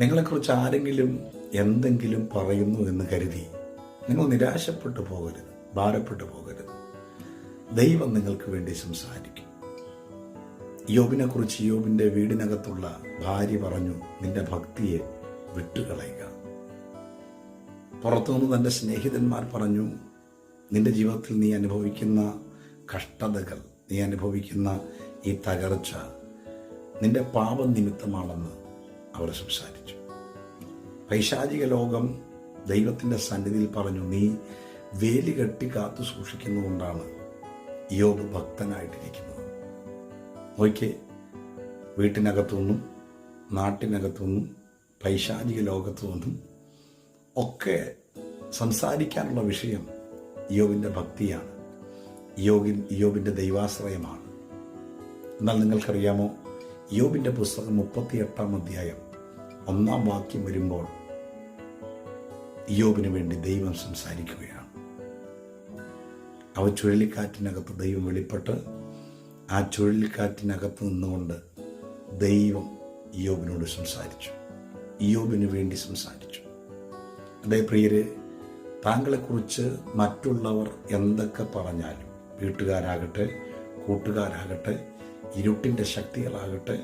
നിങ്ങളെക്കുറിച്ച് ആരെങ്കിലും എന്തെങ്കിലും പറയുന്നു എന്ന് കരുതി നിങ്ങൾ നിരാശപ്പെട്ടു പോകരുത്, ഭാരപ്പെട്ടു പോകരുത്. ദൈവം നിങ്ങൾക്ക് വേണ്ടി സംസാരിക്കും. യോബിനെക്കുറിച്ച് യോബിൻ്റെ വീടിനകത്തുള്ള ഭാര്യ പറഞ്ഞു, നിന്റെ ഭക്തിയെ വിട്ടുകളയുക. പുറത്തുനിന്ന് തൻ്റെ സ്നേഹിതന്മാർ പറഞ്ഞു, നിന്റെ ജീവിതത്തിൽ നീ അനുഭവിക്കുന്ന കഷ്ടതകൾ, നീ അനുഭവിക്കുന്ന ഈ തകർച്ച നിന്റെ പാപം നിമിത്തമാണെന്ന് അവർ സംസാരിച്ചു. പൈശാചിക ലോകം ദൈവത്തിൻ്റെ സന്നിധിയിൽ പറഞ്ഞു, നീ വേലി കെട്ടി കാത്തു സൂക്ഷിക്കുന്നതുകൊണ്ടാണ് യോബ് ഭക്തനായിട്ടിരിക്കുന്നത്. നോക്കിയേ, വീട്ടിനകത്തുനിന്നും നാട്ടിനകത്തുനിന്നും പൈശാചിക ലോകത്തു നിന്നും ഒക്കെ സംസാരിക്കാനുള്ള വിഷയം യോബിൻ്റെ ഭക്തിയാണ്, യോബിൻ്റെ ദൈവാശ്രയമാണ്. എന്നാൽ നിങ്ങൾക്കറിയാമോ, യോബിൻ്റെ പുസ്തകം 38-ാം അധ്യായം 1-ാം വാക്യം വരുമ്പോൾ യോബിന് വേണ്ടി ദൈവം സംസാരിക്കുകയാണ്. അവ ചുഴലിക്കാറ്റിനകത്ത് ദൈവം വെളിപ്പെട്ട് ആ ചുഴലിക്കാറ്റിനകത്ത് നിന്നുകൊണ്ട് ദൈവം യോബിനോട് സംസാരിച്ചു, യോബിന് വേണ്ടി സംസാരിച്ചു. അതേ പ്രിയരെ, താങ്കളെക്കുറിച്ച് മറ്റുള്ളവർ എന്തൊക്കെ പറഞ്ഞാലും, വീട്ടുകാരാകട്ടെ, കൂട്ടുകാരാകട്ടെ, ഇരുട്ടിൻ്റെ ശക്തികളാകട്ടെ,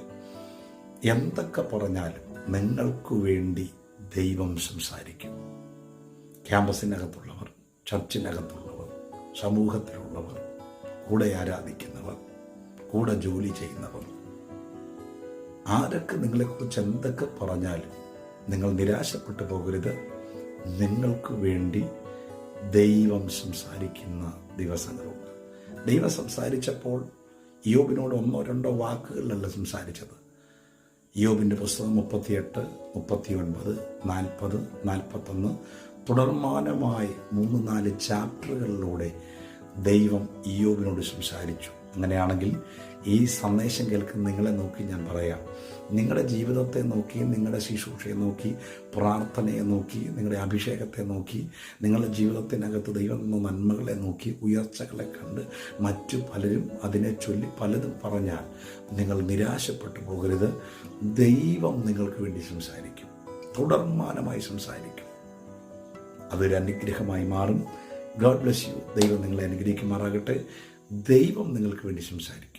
എന്തൊക്കെ പറഞ്ഞാലും നിങ്ങൾക്ക് വേണ്ടി ദൈവം സംസാരിക്കും. ക്യാമ്പസിനകത്തുള്ളവർ, ചർച്ചിനകത്തുള്ളവർ, സമൂഹത്തിലുള്ളവർ, കൂടെ ആരാധിക്കുന്നവർ, കൂടെ ജോലി ചെയ്യുന്നവർ, ആരൊക്കെ നിങ്ങളെക്കുറിച്ച് എന്തൊക്കെ പറഞ്ഞാലും നിങ്ങൾ നിരാശപ്പെട്ടു പോകരുത്. നിങ്ങൾക്ക് വേണ്ടി ദൈവം സംസാരിക്കുന്ന ദിവസങ്ങളുണ്ട്. ദൈവം സംസാരിച്ചപ്പോൾ യോബിനോട് 1-2 വാക്കുകളിലല്ല സംസാരിച്ചത്. യോബിൻ്റെ പുസ്തകം 38, 39, 40, 41 തുടർമാനമായി 3-4 ചാപ്റ്ററുകളിലൂടെ ദൈവം യോബിനോട് സംസാരിച്ചു. അങ്ങനെയാണെങ്കിൽ ഈ സന്ദേശം കേൾക്കുന്ന നിങ്ങളെ നോക്കി ഞാൻ പറയാം, നിങ്ങളുടെ ജീവിതത്തെ നോക്കി, നിങ്ങളുടെ ശുശ്രൂഷയെ നോക്കി, പ്രാർത്ഥനയെ നോക്കി, നിങ്ങളുടെ അഭിഷേകത്തെ നോക്കി, നിങ്ങളുടെ ജീവിതത്തിനകത്ത് ദൈവം എന്ന നന്മകളെ നോക്കി, ഉയർച്ചകളെ കണ്ട് മറ്റു പലരും അതിനെ ചൊല്ലി പലതും പറഞ്ഞാൽ നിങ്ങൾ നിരാശപ്പെട്ടു പോകരുത്. ദൈവം നിങ്ങൾക്ക് വേണ്ടി സംസാരിക്കും, തുടർമാനമായി സംസാരിക്കും. അതൊരു അനുഗ്രഹമായി മാറും. God bless you. ദൈവം നിങ്ങളെ അനുഗ്രഹിക്കുമാറാകട്ടെ. ദൈവം നിങ്ങൾക്ക് വേണ്ടി സംസാരിക്കും.